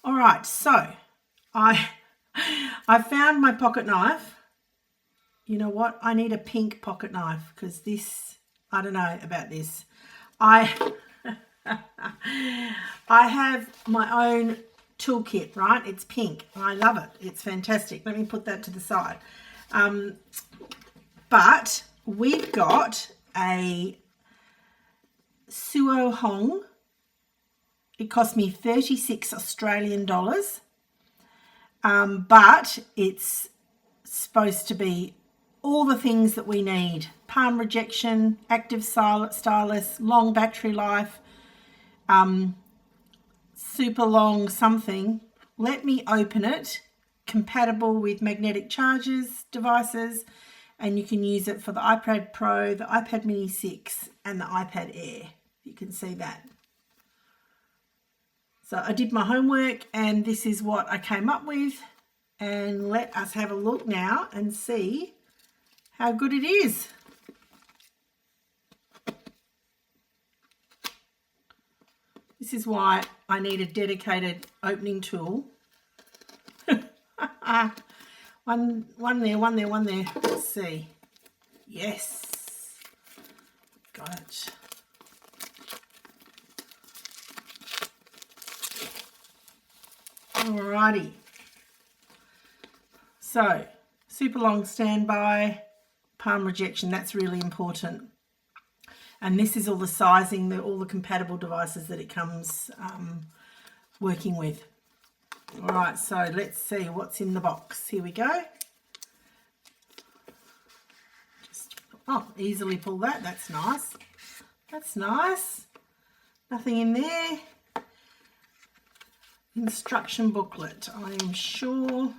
All right, so I found my pocket knife. You know what? I need a pink pocket knife because this, I don't know about this. I have my own toolkit, right? It's pink. I love it. It's fantastic. Let me put that to the side. But we've got a Suo Hong. It cost me 36 Australian dollars. But it's supposed to be all the things that we need. Palm rejection, active stylus, long battery life, super long something. Let me open it. Compatible with magnetic chargers devices, and you can use it for the iPad Pro, the iPad Mini 6 and the iPad Air. You can see that. So I did my homework and this is what I came up with, and let us have a look now and see how good it is. This is why I need a dedicated opening tool. One there. Let's see. Yes. Got it. Alrighty. So, super long standby, palm rejection, that's really important. And this is all the sizing, all the compatible devices that it comes working with. All right, so let's see what's in the box. Here we go. Just, easily pull that. That's nice. That's nice. Nothing in there. Instruction booklet, I am sure.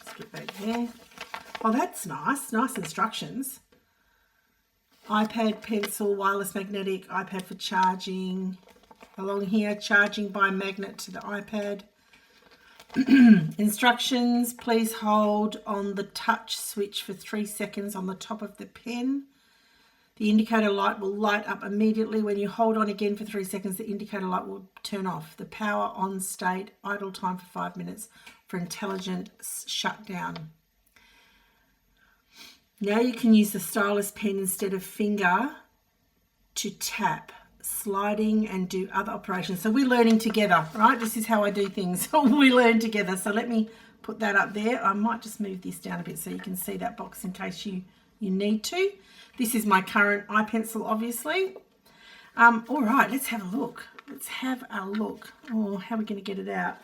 Let's get back there. Oh, that's nice. Nice instructions. iPad, pencil, wireless magnetic, iPad for charging. Along here, charging by magnet to the iPad. Instructions, please hold on the touch switch for 3 seconds on the top of the pen. The indicator light will light up immediately. When you hold on again for 3 seconds, the indicator light will turn off. The power on state, idle time for 5 minutes for intelligent shutdown. Now you can use the stylus pen instead of finger to tap, sliding and do other operations. So we're learning together, right? This is how I do things. We learn together. So let me put that up there. I might just move this down a bit so you can see that box in case you need to. This is my current iPencil, obviously. All right, let's have a look. Let's have a look. Oh, how are we going to get it out?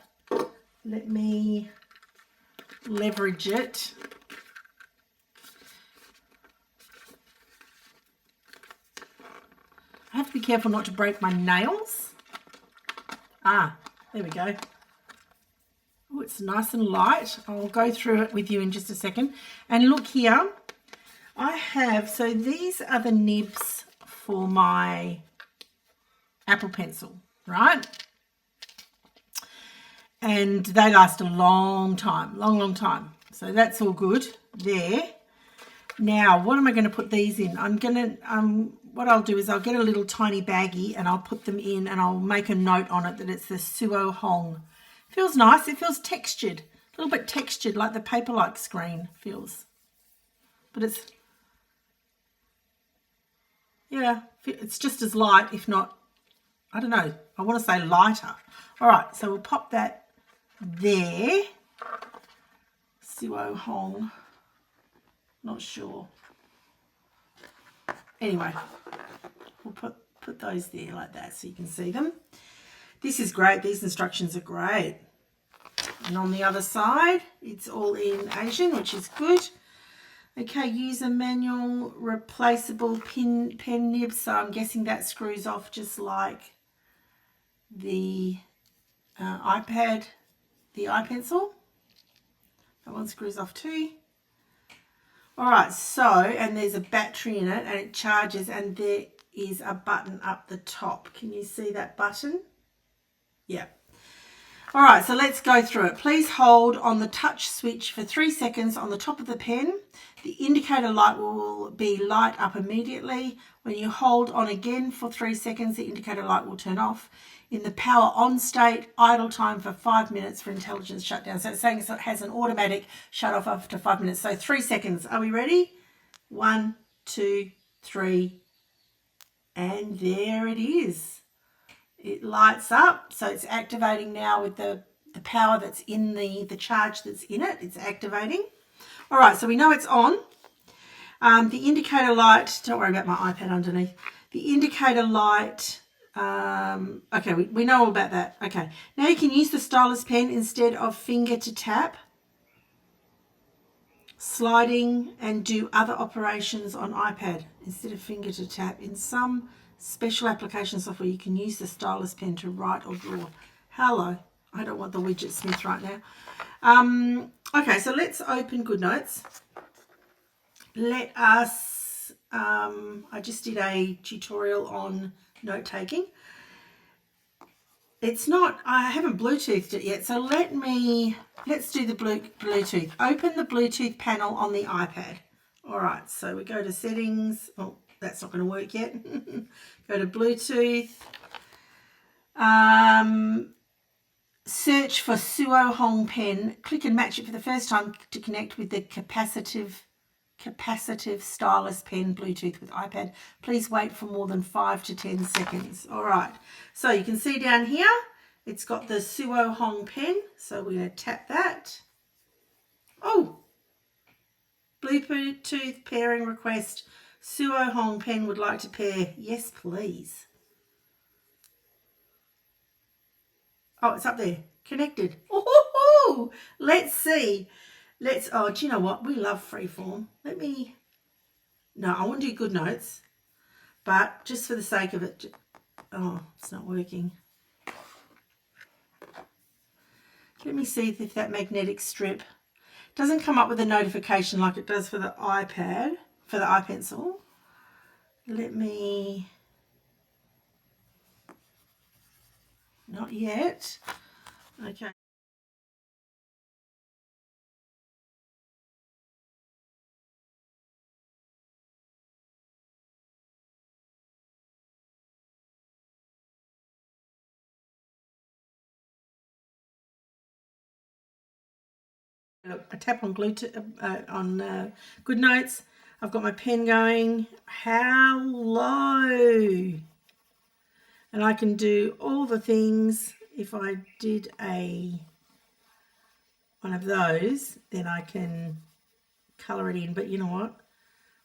Let me leverage it. I have to be careful not to break my nails. There we go. Oh, it's nice and light. I'll go through it with you in just a second. And look here. I have, so these are the nibs for my Apple Pencil, right? And they last a long time, long time. So that's all good there. Now, what am I going to put these in? I'm going to, what I'll do is I'll get a little tiny baggie and I'll put them in and I'll make a note on it that it's the Suo Hong. Feels nice. It feels textured, a little bit textured like the paper-like screen feels. But it's, yeah, it's just as light, if not, I don't know, I want to say lighter. All right, so we'll pop that there. Suo Hong, not sure. Anyway, we'll put those there like that so you can see them. This is great. These instructions are great. And on the other side, it's all in Asian, which is good. Okay, user manual, replaceable pen nib. So I'm guessing that screws off just like the iPad, the iPencil. That one screws off too. All right, so, and there's a battery in it and it charges, and there is a button up the top. Can you see that button? Yeah. All right, so let's go through it. Please hold on the touch switch for 3 seconds on the top of the pen. The indicator light will be light up immediately. When you hold on again for 3 seconds, the indicator light will turn off. In the power on state, idle time for 5 minutes for intelligence shutdown. So it's saying it has an automatic shut off after 5 minutes. So 3 seconds. Are we ready? 1, 2, 3. And there it is. It lights up, so it's activating now with the power that's in the charge that's in it. It's activating. All right, so we know it's on. The indicator light, don't worry about my iPad underneath. The indicator light, okay, we know all about that. Okay, now you can use the stylus pen instead of finger to tap, sliding, and do other operations on iPad instead of finger to tap. In some special application software, you can use the stylus pen to write or draw. Hello, I don't want the widget Smith right now. Okay, so let's open GoodNotes. Let us, I just did a tutorial on note taking. It's not, I haven't Bluetoothed it yet, so let's do the Bluetooth. Open the Bluetooth panel on the iPad. All right, so we go to settings. Oh, that's not going to work yet. Go to Bluetooth. Search for Suo Hong pen. Click and match it for the first time to connect with the capacitive stylus pen Bluetooth with iPad. Please wait for more than 5 to 10 seconds. All right, so you can see down here it's got the Suo Hong pen, so we're going to tap that. Oh, Bluetooth pairing request. Suo Hong pen would like to pair. Yes, please. Oh, it's up there. Connected. Oh, let's see. Oh, do you know what? We love freeform. No, I want to do GoodNotes, but just for the sake of it, oh, it's not working. Let me see if that magnetic strip doesn't come up with a notification like it does for the iPad, for the iPencil. Not yet. Okay. I tap on GoodNotes. I've got my pen going. Hello. And I can do all the things. If I did one of those, then I can colour it in. But you know what?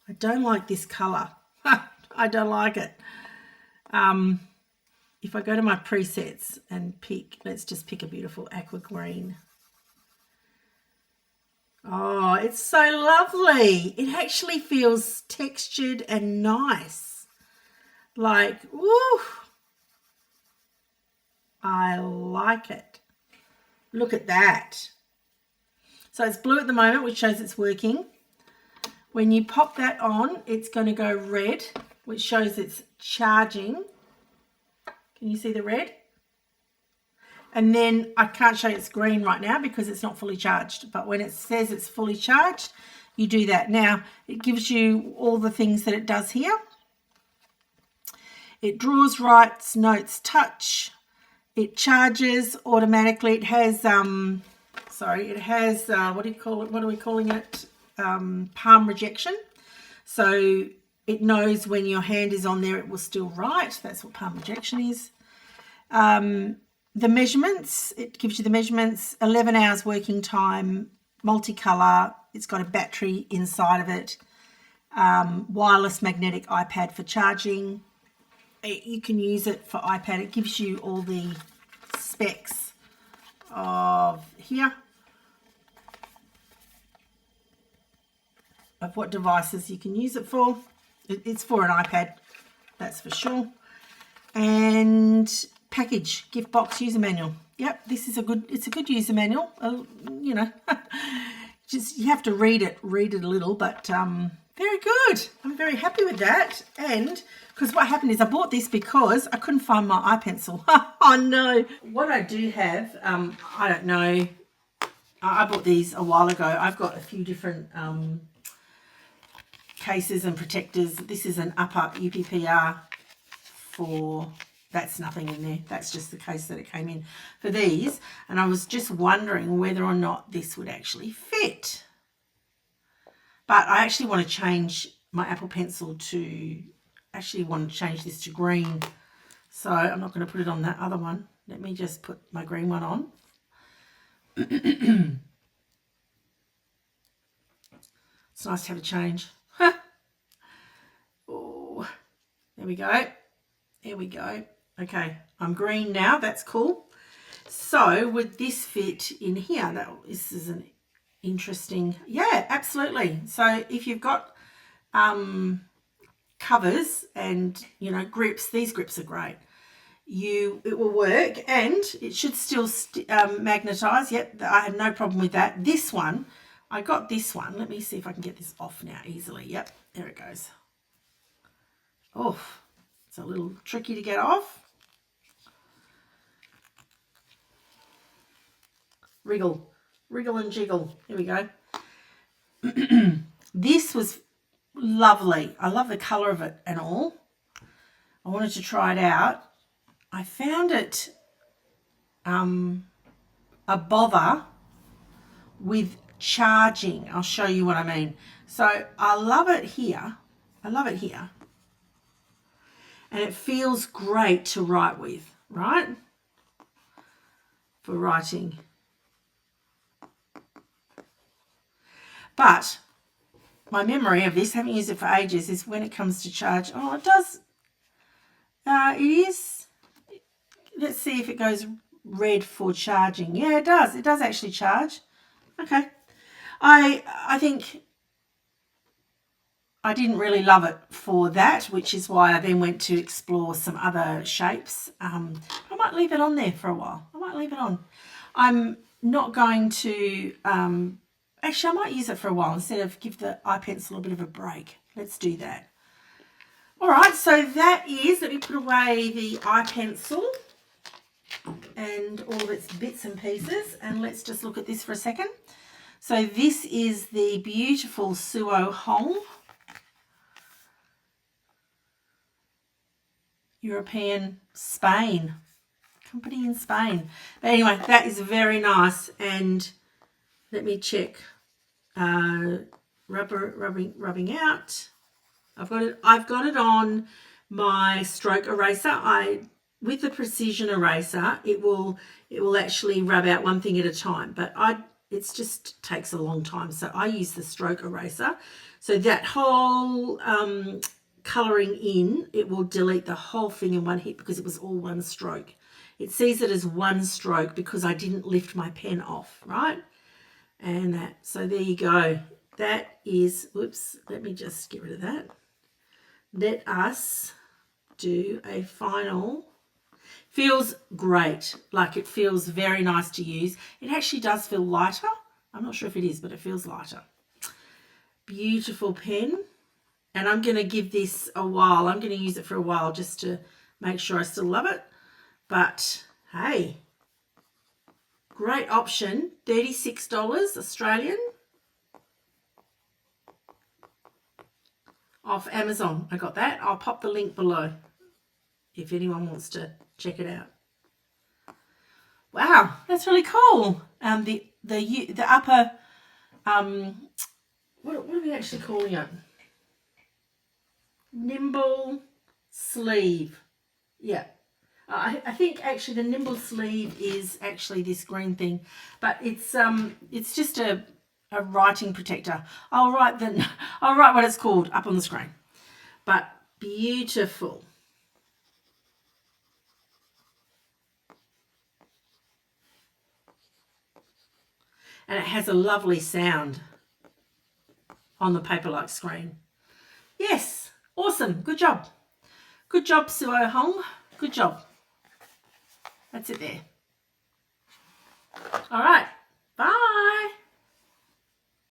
I don't like this colour. I don't like it. If I go to my presets and let's just pick a beautiful aqua green. Oh, it's so lovely. It actually feels textured and nice. Like, woo. I like it. Look at that. So it's blue at the moment, which shows it's working. When you pop that on, it's going to go red, which shows it's charging. Can you see the red? And then I can't show it's green right now because it's not fully charged. But when it says it's fully charged, you do that. Now, it gives you all the things that it does here. It draws, writes, notes, touch. It charges automatically. It has, what do you call it? What are we calling it? Palm rejection. So it knows when your hand is on there, it will still write. That's what palm rejection is. The measurements, it gives you the measurements, 11 hours working time, multicolour. It's got a battery inside of it. Wireless magnetic iPad for charging. You can use it for iPad. It gives you all the specs of here, of what devices you can use it for. It's for an iPad, that's for sure. And package, gift box, user manual. Yep, it's a good user manual. You know, just you have to read it a little, but Very good. I'm very happy with that. And because what happened is I bought this because I couldn't find my iPencil. Oh no. What I do have, I don't know. I bought these a while ago. I've got a few different cases and protectors. This is an upper UPPR for, that's nothing in there. That's just the case that it came in for these. And I was just wondering whether or not this would actually fit. But I actually want to change my Apple Pencil to, actually want to change this to green. So I'm not going to put it on that other one. Let me just put my green one on. It's nice to have a change. Oh, there we go. There we go. Okay, I'm green now. That's cool. So would this fit in here? This is an interesting, yeah, absolutely. So if you've got covers and, you know, grips, these grips are great. It will work, and it should still magnetize. Yep, I had no problem with that. This one, I got this one. Let me see if I can get this off now easily. Yep, there it goes. Oh, it's a little tricky to get off. Wriggle and jiggle. Here we go. This was lovely. I love the color of it and all. I wanted to try it out. I found it a bother with charging. I'll show you what I mean. So I love it here. I love it here. And it feels great to write with, right? For writing. But my memory of this, having used it for ages, is when it comes to charge. Oh, it does. It is. Let's see if it goes red for charging. Yeah, it does. It does actually charge. Okay. I think I didn't really love it for that, which is why I then went to explore some other shapes. I might leave it on there for a while. I might leave it on. I'm not going to, actually I might use it for a while instead of give the iPencil a bit of a break. Let's do that. All right, so that is, let me put away the iPencil and all of its bits and pieces, and let's just look at this for a second. So this is the beautiful Suo Hong European Spain, company in Spain. But anyway, that is very nice. And let me check. Rubbing out. I've got it on my stroke eraser. With the precision eraser, it will actually rub out one thing at a time, but it just takes a long time. So I use the stroke eraser. So that whole colouring in, it will delete the whole thing in one hit because it was all one stroke. It sees it as one stroke because I didn't lift my pen off, right? And that, so there you go. That is, whoops, let me just get rid of that. Let us do a final. Feels great, like it feels very nice to use. It actually does feel lighter. I'm not sure if it is, but it feels lighter. Beautiful pen. And I'm going to give this a while. I'm going to use it for a while just to make sure I still love it. But hey, great option. $36 Australian off Amazon. I got that. I'll pop the link below if anyone wants to check it out. Wow, that's really cool. The upper, what are we actually calling it? Nimble sleeve. Yeah. I think actually the nimble sleeve is actually this green thing, but it's just a writing protector. I'll write what it's called up on the screen. But beautiful. And it has a lovely sound on the paper-like screen. Yes, awesome. Good job. Good job, Suo Hong. Good job. That's it there. All right. Bye.